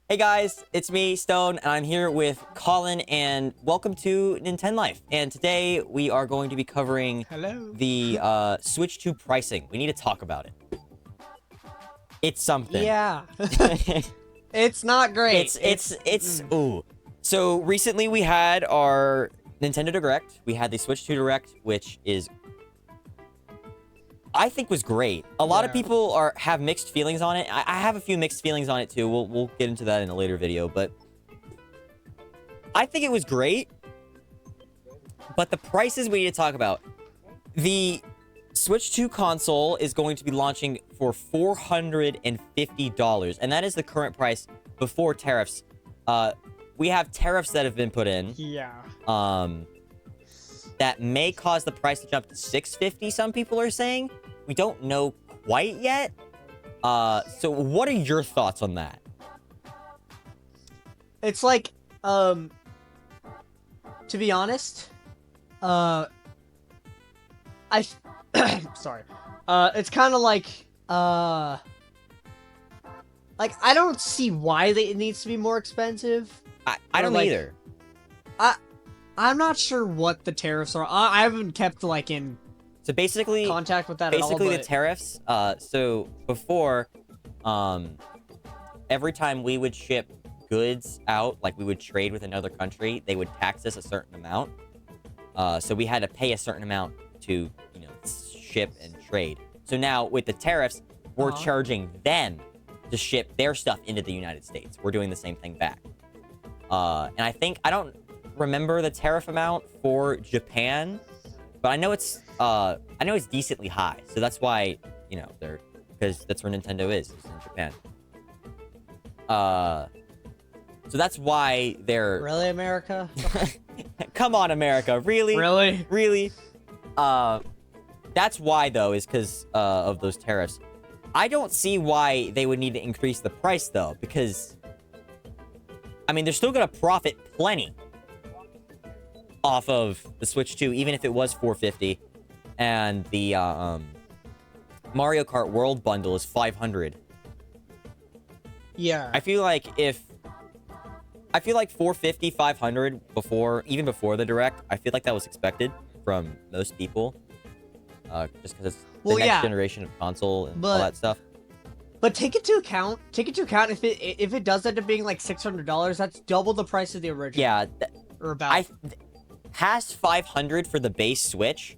Hey guys, it's me, Stone, and I'm here with Colin, and welcome to Nintendo Life. And today we are going to be covering the Switch 2 pricing. We need to talk about it. It's something. Yeah. It's not great. Ooh. So recently we had our Nintendo Direct. We had the Switch 2 Direct, which I think was great. A lot of people have mixed feelings on it. I have a few mixed feelings on it too. We'll get into that in a later video, but I think it was great. But the prices we need to talk about. The Switch 2 console is going to be launching for $450, and that is the current price before tariffs. We have tariffs that have been put in. Yeah. That may cause the price to jump to $650, some people are saying. We don't know quite yet. So what are your thoughts on that? It's like, to be honest, sorry. It's kind of like, I don't see why it needs to be more expensive. I don't either. I'm not sure what the tariffs are. I haven't kept, in so basically contact with that at all. Basically, the tariffs, so before, every time we would ship goods out, like we would trade with another country, they would tax us a certain amount. So we had to pay a certain amount to, ship and trade. So now with the tariffs, we're charging them to ship their stuff into the United States. We're doing the same thing back. And I don't remember the tariff amount for Japan, but I know it's decently high. So that's why, because that's where Nintendo is in Japan. So that's why they're Really, America? Come on, America. Really? Really? Really? That's why, though, is because of those tariffs. I don't see why they would need to increase the price, though, because, I mean, they're still going to profit plenty off of the Switch 2, even if it was $450. And the Mario Kart World Bundle is $500. Yeah. I feel like $450, $500 even before the Direct, I feel like that was expected from most people. Just because it's the next generation of console and all that stuff. But take into account if it does end up being like $600, that's double the price of the original. Yeah. Or about. Past $500 for the base Switch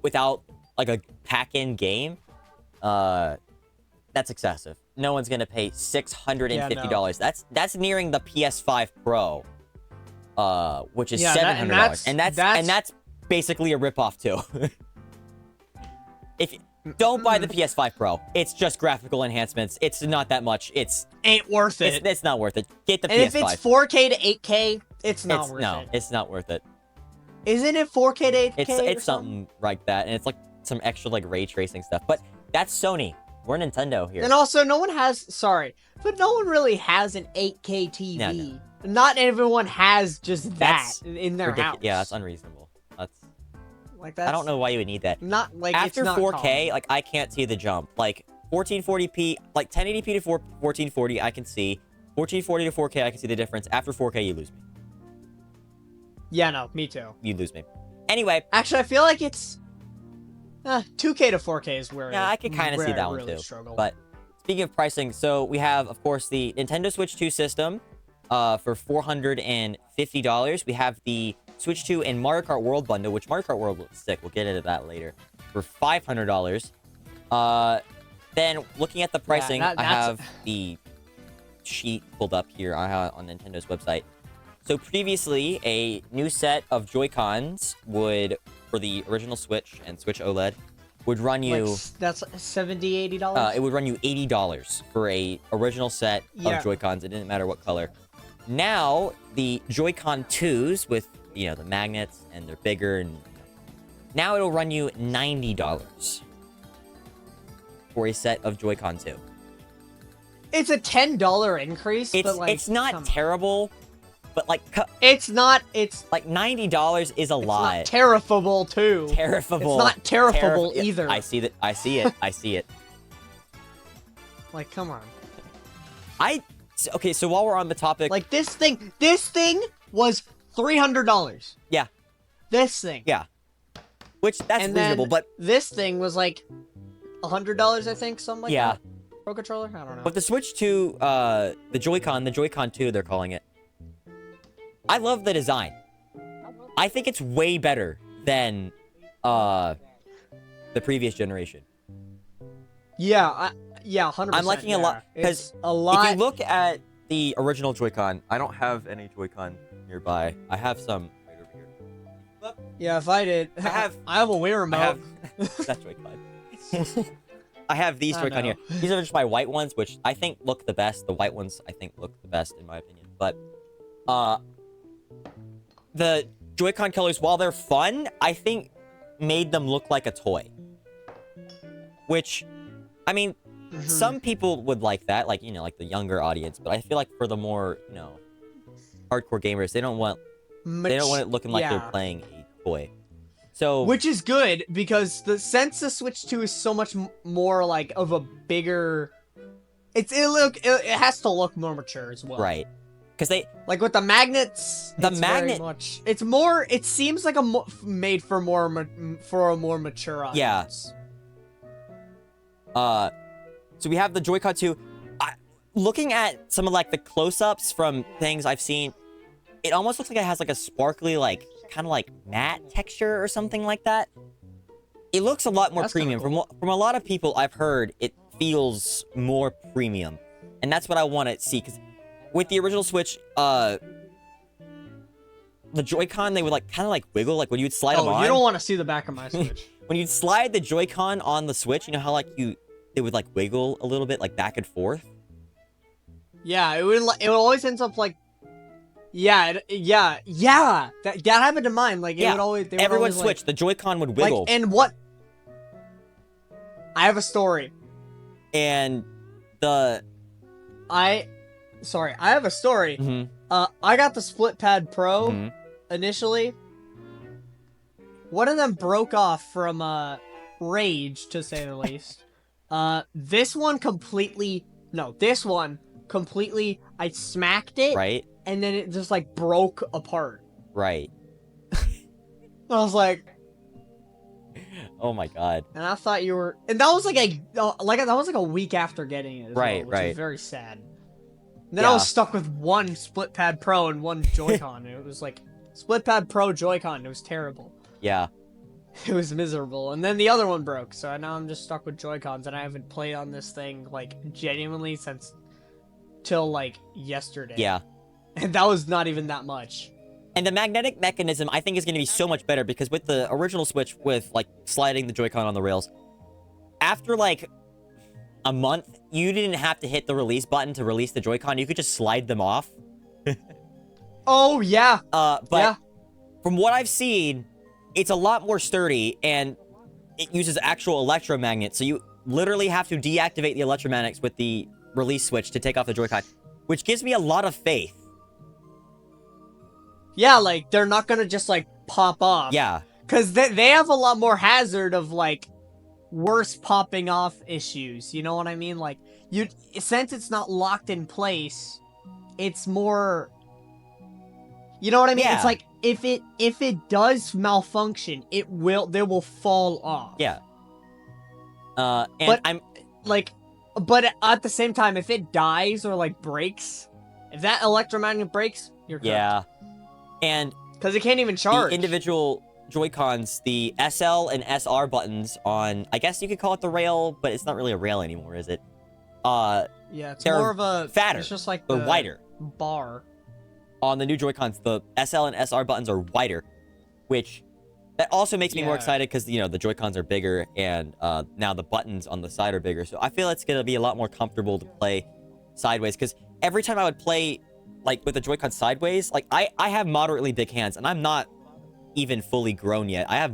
without like a pack-in game, that's excessive. No one's gonna pay $650. Yeah, no. That's nearing the PS5 Pro, which is $700, and that's basically a ripoff too. If don't buy the PS5 Pro, it's just graphical enhancements. It's not that much. Ain't worth it. It's not worth it. Get the PS5. And if it's 4K to 8K, it's not worth it. No, it's not worth it. Isn't it 4K to 8K? It's something like that, and it's like some extra ray tracing stuff. But that's Sony. We're Nintendo here. And also, no one really has an 8K TV. No. Not everyone has just that in their house. Yeah, that's unreasonable. That's I don't know why you would need that. Not like after it's not 4K, like I can't see the jump. Like 1440p, like 1080p to 1440, I can see. 1440 to 4K, I can see the difference. After 4K, you lose me. Yeah, no, me too. You lose me. Anyway. Actually, I feel like it's 2K to 4K is where. Yeah, I could kind of see that one too. But speaking of pricing, so we have, of course, the Nintendo Switch 2 system for $450. We have the Switch 2 and Mario Kart World Bundle, which Mario Kart World looks sick. We'll get into that later. For $500. Then looking at the pricing, I have the sheet pulled up here on Nintendo's website. So previously, a new set of Joy-Cons for the original Switch and Switch OLED, would run you... that's $70, $80? It would run you $80 for a original set of Joy-Cons. It didn't matter what color. Now, the Joy-Con 2s with, the magnets, and they're bigger, and now it'll run you $90 for a set of Joy-Con 2. It's a $10 increase, it's not terrible, but it's not. It's like $90 is a lot. It's not terrible too. Terrible. It's not terrible either. I see that. I see it. I see it. Like, come on. Okay, so while we're on the topic, Like this thing was $300. yeah, This thing. yeah, which that's And reasonable, then but this thing was like $100, I think, something like yeah. that. Pro controller? I don't know. But the Switch 2, the Joy-Con 2, they're calling it. I love the design. I think it's way better than the previous generation. Yeah, yeah, 100%. I'm liking a lot because a lot. if you look at the original Joy-Con, I don't have any Joy-Con nearby. I have some right over here. Yeah, if I did, I have a Wii remote. I have that Joy-Con. I have these Joy-Con here. These are just my white ones, which I think look the best. The white ones, I think, look the best in my opinion. But the Joy-Con colors, while they're fun, I think made them look like a toy. Which, I mean, some people would like that, like, you know, like the younger audience. But I feel like for the more, you know, hardcore gamers, they don't want it looking like they're playing a toy. So, which is good because since the Switch 2 is so much more like of a bigger, it has to look more mature as well. Right. Because they like with the magnets, it's more. It seems like made for a more mature audience. Yeah. So we have the Joy-Con 2. Looking at some of like the close-ups from things I've seen, it almost looks like it has like a sparkly, like kind of like matte texture or something like that. It looks a lot more premium. Cool. From a lot of people I've heard, it feels more premium, and that's what I want to see. Because with the original Switch, the Joy-Con, they would like kind of like wiggle, like when you'd slide them on. You don't want to see the back of my Switch. When you'd slide the Joy-Con on the Switch, you know how like they would like wiggle a little bit, like back and forth. Yeah, it always ends up like. Yeah. That happened to mine. Like it would always. Everyone switched. The Joy-Con would wiggle. Like, and what? I have a story. And the. I have a story. I got the Split Pad Pro initially. One of them broke off from rage, to say the least. This one completely. I smacked it. Right. And then it just like broke apart. Right. I was like, oh my god. And I thought you were, and that was like a week after getting it. Which was very sad. And then I was stuck with one Split Pad Pro and one Joy-Con. It was like Split Pad Pro Joy-Con. It was terrible. Yeah. It was miserable. And then the other one broke, so now I'm just stuck with Joy-Cons, and I haven't played on this thing like genuinely since till like yesterday. Yeah. And that was not even that much. And the magnetic mechanism, I think, is going to be so much better because with the original Switch, with like sliding the Joy-Con on the rails, after like a month, you didn't have to hit the release button to release the Joy-Con. You could just slide them off. Oh, yeah. But from what I've seen, it's a lot more sturdy, and it uses actual electromagnets. So you literally have to deactivate the electromagnets with the release switch to take off the Joy-Con, which gives me a lot of faith. Yeah, like, they're not gonna just, like, pop off. Yeah. Because they have a lot more hazard of, like, worse popping off issues. You know what I mean? Like, since it's not locked in place, it's more... You know what I mean? Yeah. It's like, if it does malfunction, they will fall off. Yeah. But at the same time, if it dies or, like, breaks, if that electromagnet breaks, you're cooked. Yeah. And because it can't even charge. The individual Joy-Cons, the SL and SR buttons on, I guess you could call it the rail, but it's not really a rail anymore, is it? Yeah, it's more of a fatter. It's just like the wider bar. On the new Joy-Cons, the SL and SR buttons are wider, which that also makes me more excited because, you know, the Joy-Cons are bigger and now the buttons on the side are bigger. So I feel it's going to be a lot more comfortable to play sideways because every time I would play like with the Joy-Con sideways, like I have moderately big hands and I'm not even fully grown yet. I have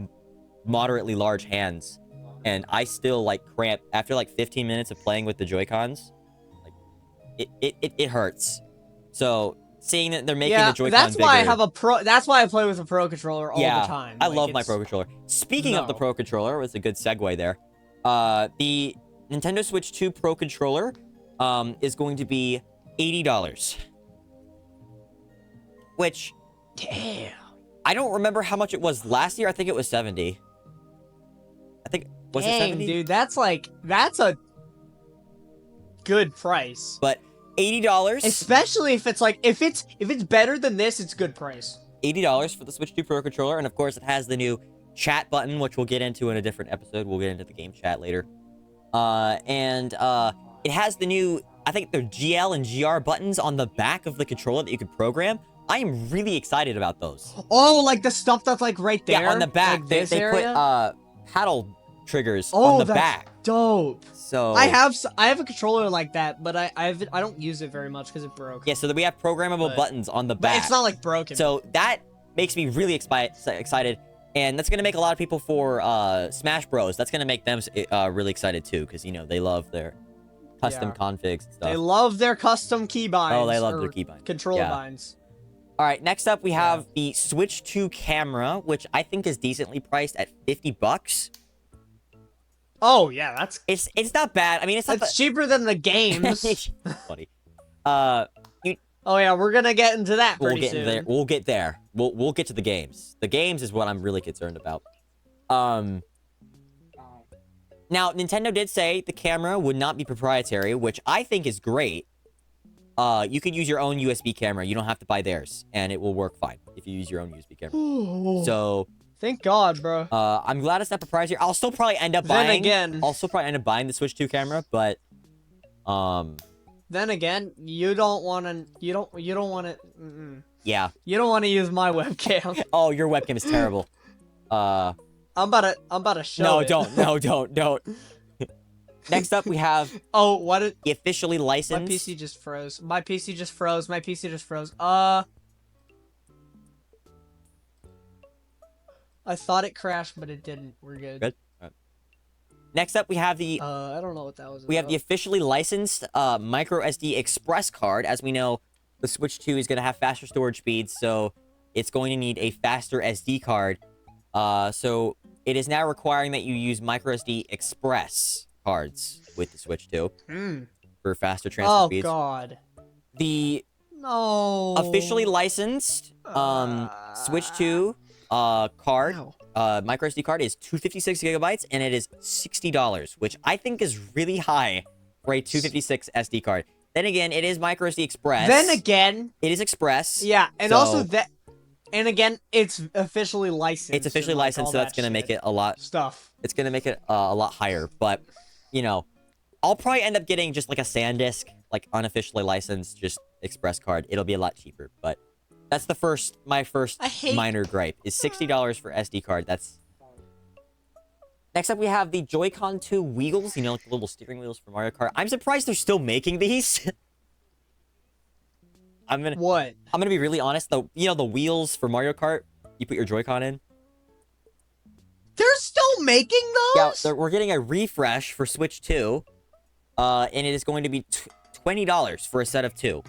moderately large hands and I still like cramp after like 15 minutes of playing with the Joy-Cons. Like it hurts. So seeing that they're making the Joy-Con that's bigger, why I have a pro. That's why I play with a Pro controller all the time. I love my Pro controller. Speaking of the Pro controller, it's a good segue there. The Nintendo Switch 2 Pro controller is going to be $80. Which, Damn. I don't remember how much it was last year. I think it was 70. I think, was it 70? Dude, that's a good price. But $80. Especially if it's like, if it's better than this, it's good price. $80 for the Switch 2 Pro Controller. And of course, it has the new chat button, which we'll get into in a different episode. We'll get into the game chat later. It has the new, I think they're GL and GR buttons on the back of the controller that you can program. I am really excited about those. Oh, like the stuff that's like right there? Yeah, on the back. Like they put paddle triggers oh, on the that's back. Dope. So I have a controller like that, but I don't use it very much because it broke. yeah, so that we have programmable buttons on the back. But it's not like broken. So that makes me really excited. And that's going to make a lot of people for Smash Bros. That's going to make them really excited too, because, you know, they love their custom configs and stuff. They love their custom keybinds. Oh, they love their keybinds. Controller binds. All right, next up we have the Switch 2 camera, which I think is decently priced at $50. Oh yeah, that's it's not bad. I mean, it's cheaper than the games. Funny. Oh yeah, we're gonna get into that pretty soon. There. We'll get there. We'll get to the games. The games is what I'm really concerned about. Now, Nintendo did say the camera would not be proprietary, which I think is great. You could use your own USB camera. You don't have to buy theirs, and it will work fine if you use your own USB camera. So, thank God, bro. I'm glad it's not proprietary. I'll still probably end up buying. Then again, I'll still probably end up buying the Switch 2 camera, but then again, you don't want to. Yeah. You don't want to use my webcam. Oh, your webcam is terrible. I'm about to show it. No, don't. Next up, we have the officially licensed. My PC just froze. My PC just froze. I thought it crashed, but it didn't. We're good. Good. Right. Next up, we have the. I don't know what that was. We have the officially licensed micro SD express card. As we know, the Switch 2 is going to have faster storage speeds, so it's going to need a faster SD card. So it is now requiring that you use micro SD express cards with the Switch 2 for faster transfer speeds. Oh God. The No. officially licensed Switch 2 card, micro SD card is 256 gigabytes, and it is $60, which I think is really high for a 256 SD card. Then again, it is micro SD express. Then again, it is express. Yeah, and also that. And again, it's officially licensed. It's officially licensed, so that's gonna make it a lot stuff. It's gonna make it a lot higher, but you know, I'll probably end up getting just like a SanDisk, like unofficially licensed, just express card. It'll be a lot cheaper, but that's my first minor gripe is $60 for SD card. That's. Next up, we have the Joy-Con 2 wheels. You know, like the little steering wheels for Mario Kart. I'm surprised they're still making these. I'm gonna be really honest. The wheels for Mario Kart, you put your Joy-Con in. They're still making those? Yeah, we're getting a refresh for Switch 2. And it is going to be $20 for a set of 2.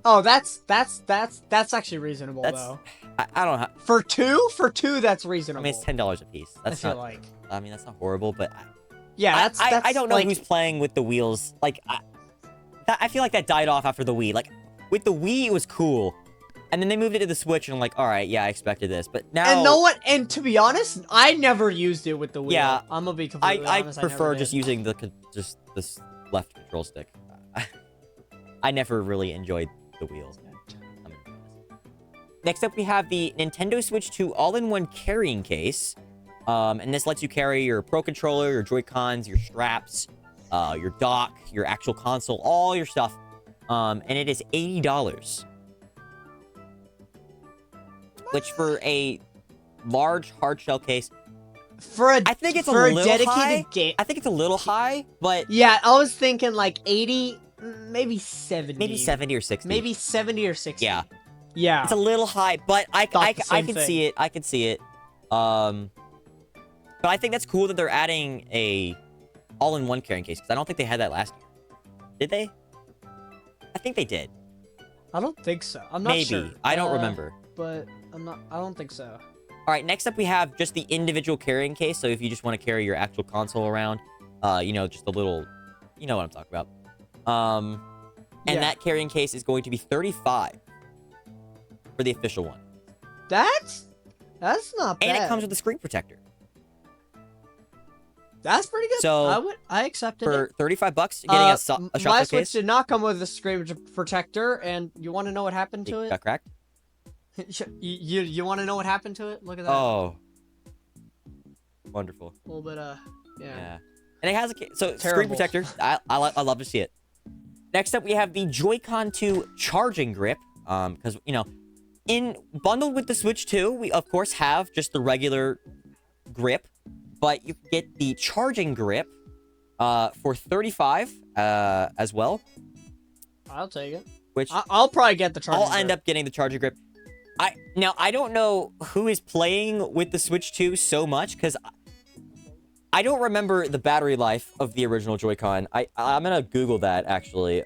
Oh, that's actually reasonable though. I don't know. For two, that's reasonable. I mean, it's $10 a piece. That's not. Like. I mean, that's not horrible, but. Yeah, I don't know who's playing with the wheels. Like, I feel like that died off after the Wii. Like, with the Wii, it was cool. And then they moved it to the Switch, and I'm like, all right, yeah, I expected this. But now... And know what? And to be honest, I never used it with the Wii. Yeah. I'm gonna be completely honest. I prefer just using just this left control stick. I never really enjoyed the wheels. Next up, we have the Nintendo Switch 2 all-in-one carrying case. And this lets you carry your Pro Controller, your Joy-Cons, your straps, your dock, your actual console, all your stuff. And it is $80. Which for a large hard-shell case... I think it's a little high. I think it's a little high, but... Yeah, I was thinking like 80, maybe 70. Maybe 70 or 60. Maybe 70 or 60. Yeah. Yeah. It's a little high, but I can see it. I can see it. But I think that's cool that they're adding a all-in-one carrying case, because I don't think they had that last year. Did they? I think they did. I don't think so. I'm not sure. Maybe. I don't remember. But I don't think so. All right, next up we have just the individual carrying case. So if you just want to carry your actual console around, you know, just a little, you know what I'm talking about. And that carrying case is going to be $35 for the official one. That's not bad. And it comes with a screen protector. That's pretty good. So I accepted it. For $35, you're getting a shot my case. Switch did not come with a screen protector, and you want to know what happened to it? Got cracked? You want to know what happened to it? Look at that. Oh. Wonderful. A little bit yeah. And it has a Terrible. Screen protector. I love to see it. Next up, we have the Joy-Con 2 charging grip. Because, you know, bundled with the Switch 2, we of course have just the regular grip, but you can get the charging grip for $35 as well. I'll take it. Which I'll probably get the charging grip. I'll end up getting the charging grip. I don't know who is playing with the Switch 2 so much, because I don't remember the battery life of the original Joy-Con. I'm gonna Google that, actually.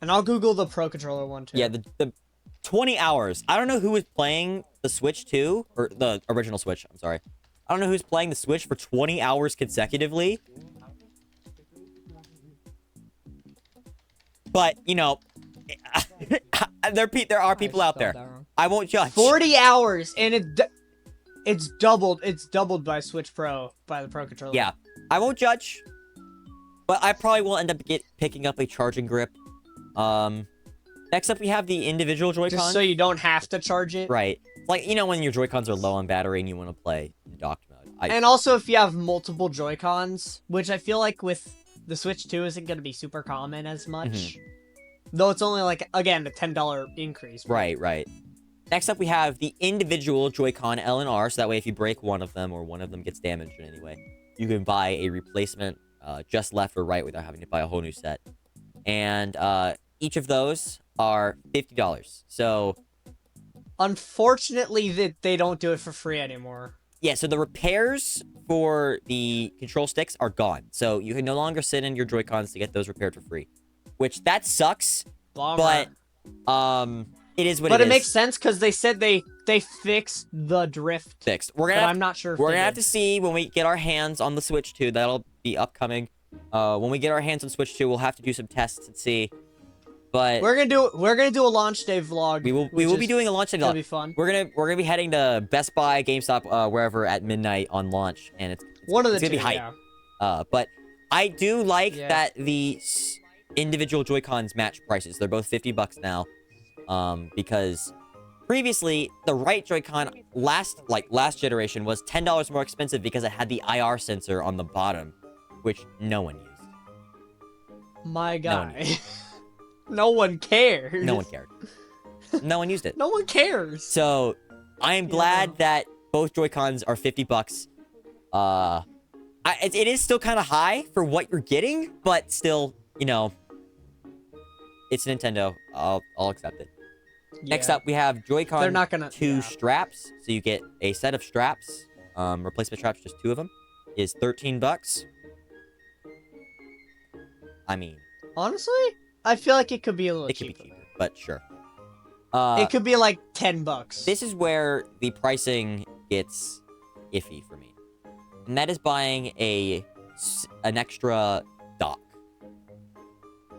And I'll Google the Pro Controller one, too. Yeah, the 20 hours. I don't know who is playing the Switch 2, or the original Switch, I'm sorry. I don't know who's playing the Switch for 20 hours consecutively. But, you know, there are people out there. I won't judge. 40 hours, and it's doubled by Switch Pro, by the Pro Controller. Yeah, I won't judge, but I probably will end up picking up a charging grip. Next up, we have the individual Joy-Con. Just so you don't have to charge it. Right. Like, you know, when your Joy-Cons are low on battery and you want to play in docked mode. And also, if you have multiple Joy-Cons, which I feel like with the Switch 2 isn't going to be super common as much. Though it's only, like, again, a $10 increase. Right. Next up, we have the individual Joy-Con L and R, so that way if you break one of them or one of them gets damaged in any way, you can buy a replacement just left or right without having to buy a whole new set. And each of those are $50. So, unfortunately, they don't do it for free anymore. Yeah, so the repairs for the control sticks are gone. So you can no longer sit in your Joy-Cons to get those repaired for free. Which, that sucks. Bummer. But, it is what it is. But it makes sense, because they said they fixed the drift. I'm not sure if we're gonna have to see when we get our hands on the Switch 2. That'll be upcoming. When we get our hands on Switch 2, we'll have to do some tests and see. But we're gonna do a launch day vlog. We will be doing a launch day vlog. It'll be fun. We're gonna be heading to Best Buy, GameStop, wherever at midnight on launch, and it's one of the gonna be hype. Yeah. But I do like that the individual Joy-Cons match prices. They're both $50 now. Because previously the right Joy-Con last generation was $10 more expensive because it had the IR sensor on the bottom, which no one used. My guy. No one cares. No one cared. No one used it. No one cares. So I am glad that both Joy-Cons are $50. It is still kind of high for what you're getting, but still, you know, it's Nintendo. I'll accept it. Yeah. Next up, we have Joy-Con 2 straps. So you get a set of straps. Replacement straps, just 2 of them, is $13. I mean, honestly, I feel like it could be a little cheaper. It could be cheaper, but sure. It could be like $10. This is where the pricing gets iffy for me. And that is buying an extra dock.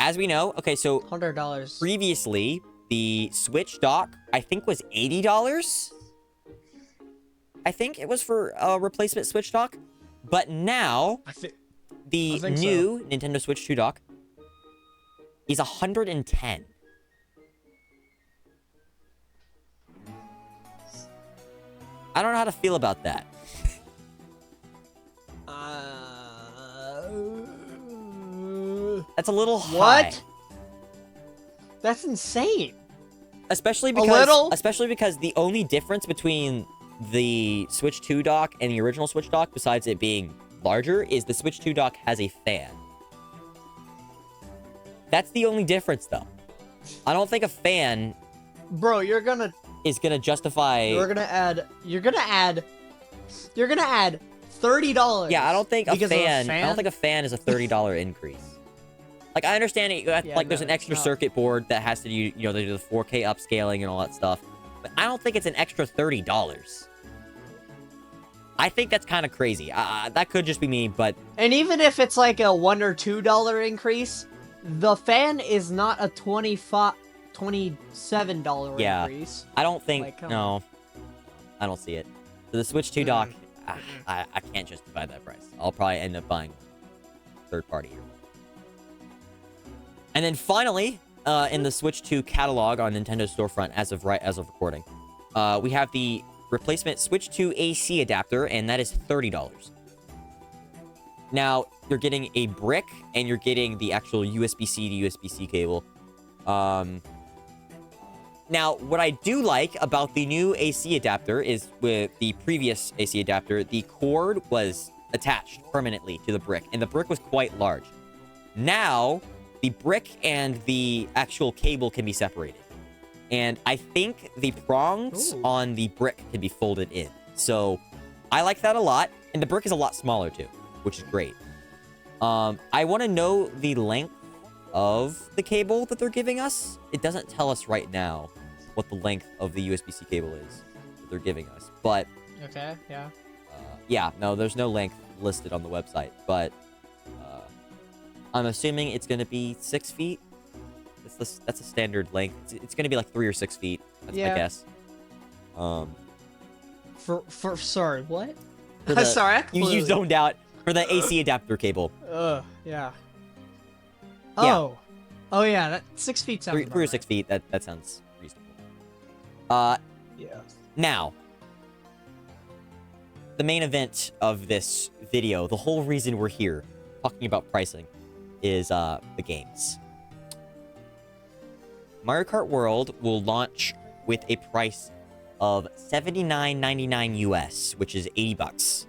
As we know, okay, so $100. Previously, the Switch dock, I think, was $80. I think it was for a replacement Switch dock. But now, the new Nintendo Switch 2 dock is $110. I don't know how to feel about that. That's a little high. What? That's insane. Especially because the only difference between the Switch 2 dock and the original Switch dock, besides it being larger, is the Switch 2 dock has a fan. That's the only difference, though. I don't think a fan... Bro, is gonna justify... You're gonna add $30. Yeah, I don't think a fan is a $30 increase. Like, I understand it, there's an extra circuit board that has to do, you know, they do the 4K upscaling and all that stuff. But I don't think it's an extra $30. I think that's kind of crazy. That could just be me, but... And even if it's like a $1 or $2 increase, the fan is not a $27 increase. I don't think... Like, no. I don't see it. So the Switch 2 dock, I can't justify that price. I'll probably end up buying third party here. And then finally, in the Switch 2 catalog on Nintendo storefront as of recording, we have the replacement Switch 2 AC adapter, and that is $30. Now, you're getting a brick, and you're getting the actual USB-C to USB-C cable. Now, what I do like about the new AC adapter is with the previous AC adapter, the cord was attached permanently to the brick, and the brick was quite large. Now, the brick and the actual cable can be separated. And I think the prongs on the brick can be folded in. So, I like that a lot. And the brick is a lot smaller, too, which is great. I want to know the length of the cable that they're giving us. It doesn't tell us right now what the length of the USB-C cable is that they're giving us. But... Okay, yeah. Yeah, no, there's no length listed on the website. But I'm assuming it's going to be 6 feet. That's a standard length. It's going to be like 3 or 6 feet. That's my guess. Sorry, what? Sorry, you zoned out for the AC adapter cable. Yeah. Oh. Oh, yeah, that 6 feet sounds 3 or 6 feet, that sounds reasonable. Yeah. Now, the main event of this video, the whole reason we're here, talking about pricing, is the games. Mario Kart World will launch with a price of $79.99 US, which is $80.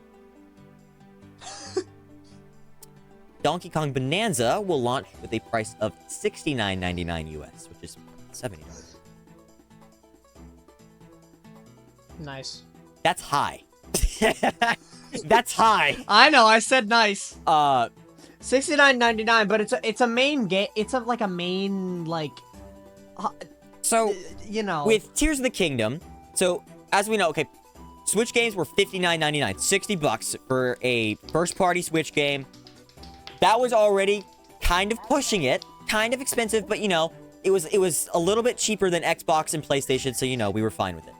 Donkey Kong Bonanza will launch with a price of $69.99 US, which is $70. Nice. That's high. That's high. I know, I said nice. $69.99, but it's a main game. It's like a main, like... So, you know, with Tears of the Kingdom, so as we know, okay, Switch games were $59.99, $60 for a first-party Switch game. That was already kind of pushing it, kind of expensive, but you know, it was a little bit cheaper than Xbox and PlayStation, so you know, we were fine with it.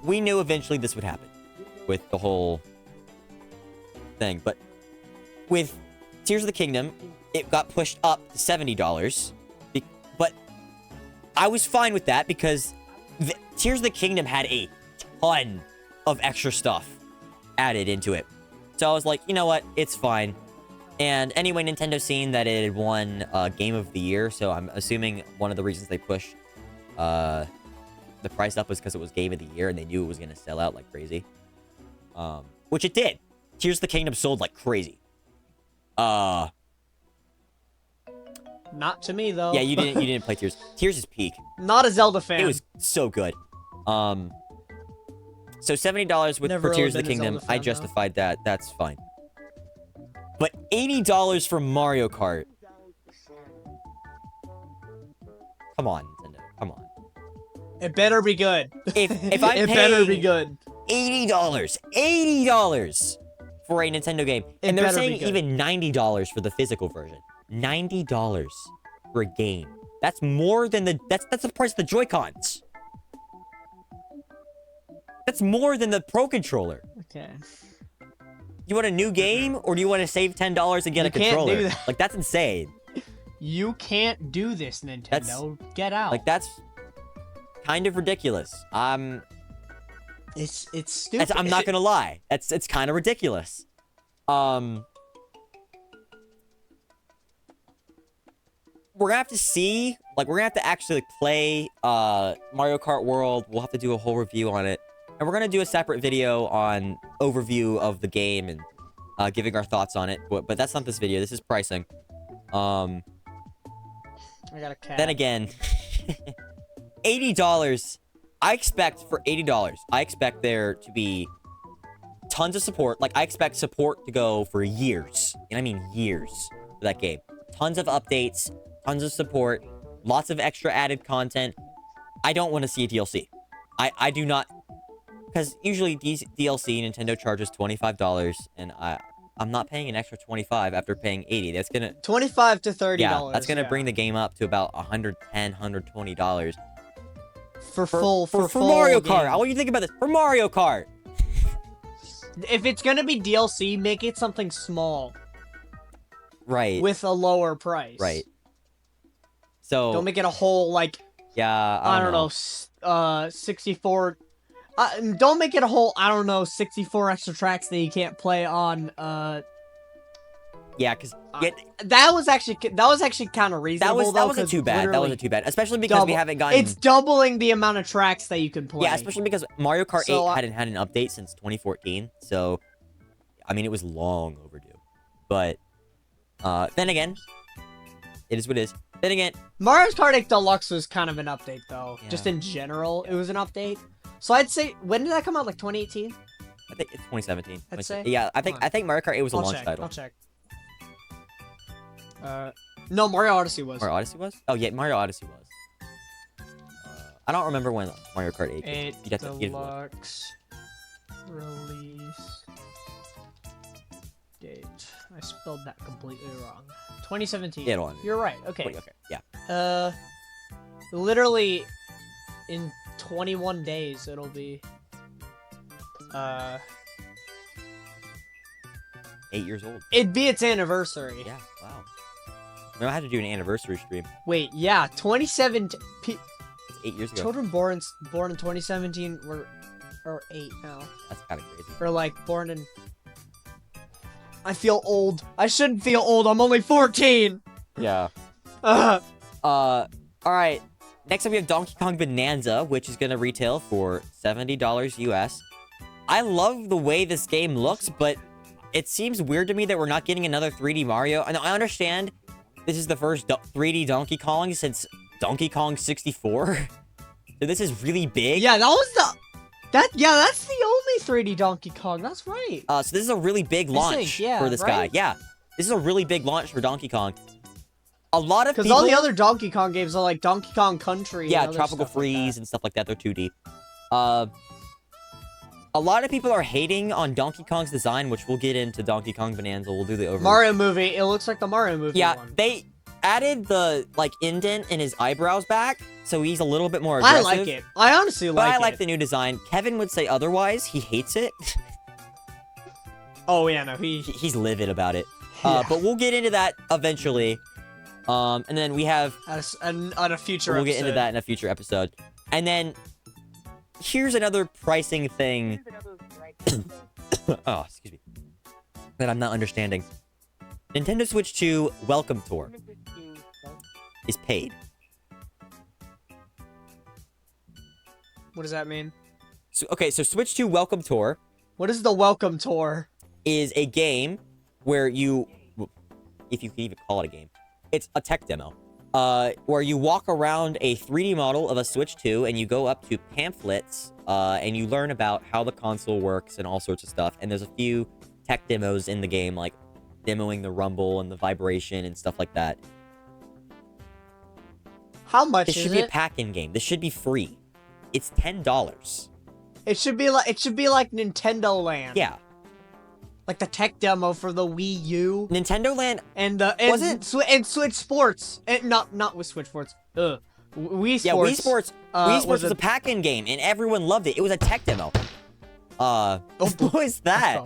We knew eventually this would happen with the whole thing, but with Tears of the Kingdom, it got pushed up to $70. But I was fine with that because Tears of the Kingdom had a ton of extra stuff added into it. So I was like, you know what? It's fine. And anyway, Nintendo's seen that it had won Game of the Year, so I'm assuming one of the reasons they pushed the price up was because it was Game of the Year and they knew it was going to sell out like crazy. Which it did. Tears of the Kingdom sold like crazy. Not to me, though. Yeah, you didn't play Tears. Tears is peak. Not a Zelda fan. It was so good. So $70 for Tears of the Kingdom, I justified that. That's fine. But $80 for Mario Kart. Come on, Nintendo. Come on. It better be good. If I'm it better be good. $80 for a Nintendo game, and they're saying even $90 for the physical version. $90 for a game. That's more than that's the price of the Joy-Cons. That's more than the Pro Controller. Okay. You want a new game, or do you want to save $10 and get a controller? Can't do that. Like, that's insane. You can't do this, Nintendo. Get out. Like, that's kind of ridiculous. It's stupid. I'm not gonna lie. It's kind of ridiculous. We're gonna have to see, like, we're gonna have to actually play Mario Kart World. We'll have to do a whole review on it, and we're gonna do a separate video on overview of the game and giving our thoughts on it. But that's not this video. This is pricing. I got a cat. Then again, $80. I expect for $80, I expect there to be tons of support. Like, I expect support to go for years, and I mean years, for that game. Tons of updates. Tons of support, lots of extra added content. I don't want to see a DLC. I do not because usually DLC Nintendo charges $25, and I'm not paying an extra 25 after paying 80. That's gonna $25 to $30. Yeah, that's gonna bring the game up to about $110, $120 for full Mario game. Kart. What do you think about this? For Mario Kart. If it's gonna be DLC, make it something small. Right. With a lower price. Right. So don't make it a whole like. Yeah. I don't know. 64. Don't make it a whole. I don't know. 64 extra tracks that you can't play on. Yeah, because that was actually kind of reasonable. That wasn't too bad. That wasn't too bad, especially because we haven't gotten. It's doubling the amount of tracks that you can play. Yeah, especially because Mario Kart 8 hadn't had an update since 2014. So, I mean, it was long overdue. But then again, it is what it is. Then again, Mario Kart 8 Deluxe was kind of an update, though. Yeah. Just in general, it was an update. So I'd say, when did that come out? Like 2018? I think it's 2017. I'd say. Yeah, I think Mario Kart 8 was a launch title. I'll check. No, Mario Odyssey was. Mario Odyssey was? Oh yeah, Mario Odyssey was. I don't remember when Mario Kart 8 came. Deluxe release date. I spelled that completely wrong. 2017. Yeah, you're right. Okay. Okay. Yeah. Literally, in 21 days it'll be. 8 years old. It'd be its anniversary. Yeah. Wow. I had to do an anniversary stream. Wait, yeah, 2017. It's 8 years ago. Children born in 2017 are 8 now. That's kind of crazy. Or like born in. I feel old. I shouldn't feel old. I'm only 14. Yeah. All right. Next up, we have Donkey Kong Bonanza, which is gonna retail for $70 US. I love the way this game looks, but it seems weird to me that we're not getting another 3D Mario. And I understand this is the first 3D Donkey Kong since Donkey Kong 64. So this is really big. Yeah, that's the only 3D Donkey Kong. That's right. So this is a really big launch for this guy. Yeah, this is a really big launch for Donkey Kong. A lot of people... Because all the other Donkey Kong games are like Donkey Kong Country. Yeah, Tropical Freeze and stuff like that. They're 2D. A lot of people are hating on Donkey Kong's design, which we'll get into Donkey Kong Bonanza. We'll do the overview. Mario movie. It looks like the Mario movie. Yeah, one. They added the indent in his eyebrows back, so he's a little bit more aggressive. I like it. I honestly like it. But I like the new design. Kevin would say otherwise. He hates it. Oh yeah, no, he's livid about it. Yeah. But we'll get into that eventually. And then we have on a future. We'll get into that in a future episode. And then here's another pricing thing. Oh, excuse me. That I'm not understanding. Nintendo Switch 2 Welcome Tour is paid. What does that mean? So, okay, so Switch 2 Welcome Tour. What is the Welcome Tour? Is a game where you, if you can even call it a game, it's a tech demo. Where you walk around a 3D model of a Switch 2 and you go up to pamphlets and you learn about how the console works and all sorts of stuff. And there's a few tech demos in the game, like demoing the rumble and the vibration and stuff like that. How much is it? This should be a pack-in game. This should be free. It's $10. It should be like Nintendo Land. Yeah. Like the tech demo for the Wii U. Nintendo Land and Switch Sports. And not with Switch Sports. Wii Sports. Yeah, Wii Sports. Wii Sports was a pack-in game, and everyone loved it. It was a tech demo. What was that?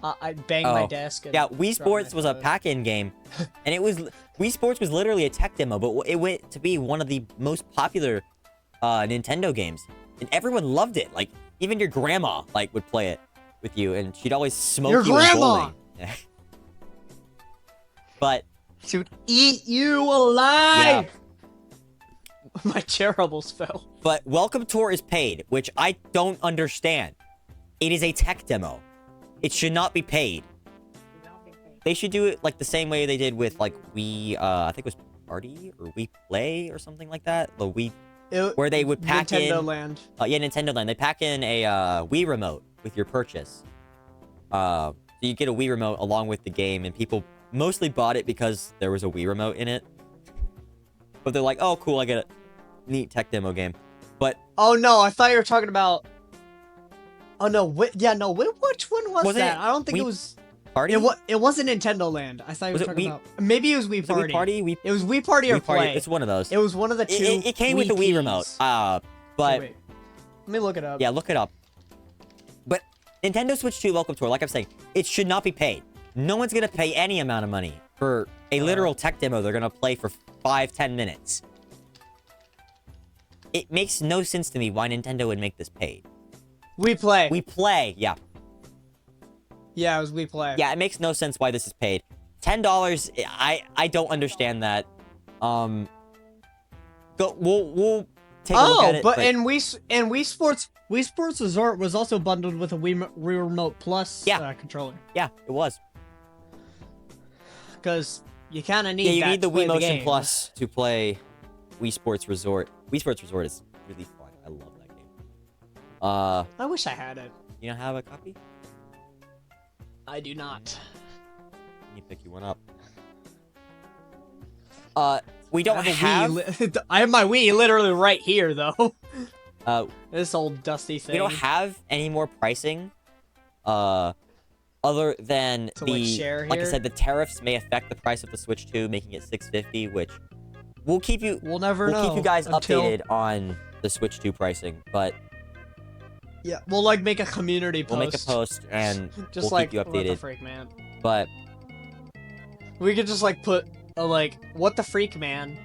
I banged my desk. Yeah, Wii Sports was a pack-in game, and Wii Sports was literally a tech demo, but it went to be one of the most popular Nintendo games, and everyone loved it. Like even your grandma would play it with you, and she'd always smoke your you grandma. But she would eat you alive. Yeah. My cherubles fell. But Welcome Tour is paid, which I don't understand. It is a tech demo. It should not be paid. They should do it like the same way they did with like Wii, I think it was Party or Wii Play or something like that. The Wii, where they would pack Nintendo Land. Yeah, Nintendo Land. They pack in a Wii remote with your purchase. So you get a Wii remote along with the game, and people mostly bought it because there was a Wii remote in it. But they're like, oh, cool, I get a neat tech demo game. But oh no, I thought you were talking about. Oh no, yeah, no. Which one was that? I don't think it was. Party? It wasn't Nintendo Land. I thought you were talking about. Maybe it was Wii Party. Wii Party? It was Wii Party or Wii Party. Play. It's one of those. It was one of the two. It came with the Wii remote. But wait. Let me look it up. Yeah, look it up. But Nintendo Switch 2 Welcome Tour, like I'm saying, it should not be paid. No one's gonna pay any amount of money for a literal tech demo they're gonna play for 5-10 minutes. It makes no sense to me why Nintendo would make this paid. We Play. We Play, yeah. Yeah, it was We Play. Yeah, it makes no sense why this is paid. $10, I don't understand that. We'll take a look at it. But Wii Sports Resort was also bundled with a Wii Remote Plus controller. Yeah, it was. Because you kind of need you that need the to play Wii Motion game. Plus to play Wii Sports Resort. Wii Sports Resort is really fun. I love that game. I wish I had it. You don't have a copy? I do not. Let me pick you one up. We don't have... I have my Wii literally right here, though. This old dusty thing. We don't have any more pricing. Other than like I said, the tariffs may affect the price of the Switch 2, making it $650, which we'll keep you. We'll never know. We'll keep you guys updated on the Switch 2 pricing, but yeah, we'll like make a community post. We'll make a post and just we'll like, keep you updated. What the freak, man? But we could just like put a like what the freak, man?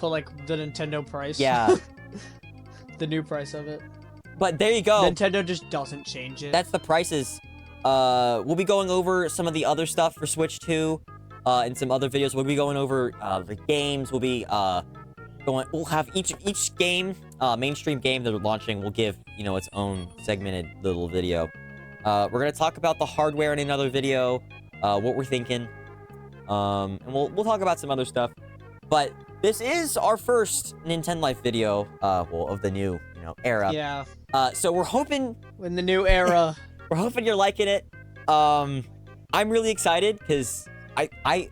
Put like the Nintendo price. Yeah. The new price of it. But there you go. Nintendo just doesn't change it. That's the prices. We'll be going over some of the other stuff for Switch 2 in some other videos. We'll be going over the games. We'll be we'll have each game, mainstream game that we're launching, will give, you know, its own segmented little video. We're gonna talk about the hardware in another video, what we're thinking, and we'll talk about some other stuff. But this is our first Nintendo Life video, well, of the new, you know, era. Yeah. So we're hoping in the new era. We're hoping you're liking it. I'm really excited because I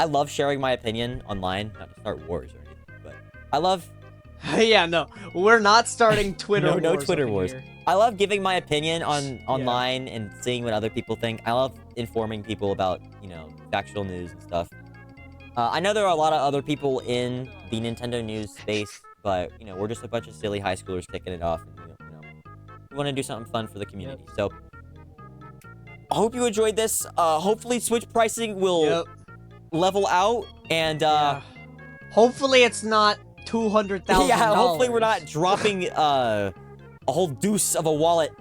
love sharing my opinion online. Not to start wars or anything, but I love. Yeah, no, we're not starting Twitter wars. No Twitter wars. Here. I love giving my opinion online and seeing what other people think. I love informing people about, you know, factual news and stuff. I know there are a lot of other people in the Nintendo news space, but you know, we're just a bunch of silly high schoolers kicking it off. And, you know, we want to do something fun for the community. Yep. So I hope you enjoyed this. Hopefully Switch pricing will level out, and hopefully it's not $200,000. Yeah, hopefully we're not dropping a whole deuce of a wallet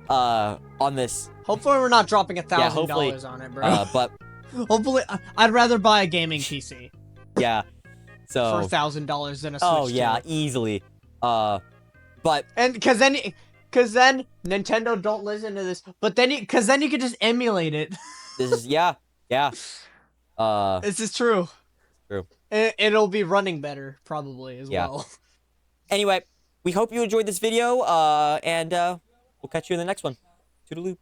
on this. Hopefully we're not dropping $1,000 on it, bro. But hopefully, I'd rather buy a gaming PC. Yeah. So for $1,000 than a Switch. Oh yeah, easily. But because then Nintendo don't listen to this. But then you could just emulate it. This is yeah. This is true. True. It'll be running better probably as well. Anyway, we hope you enjoyed this video. And we'll catch you in the next one. Toodaloo.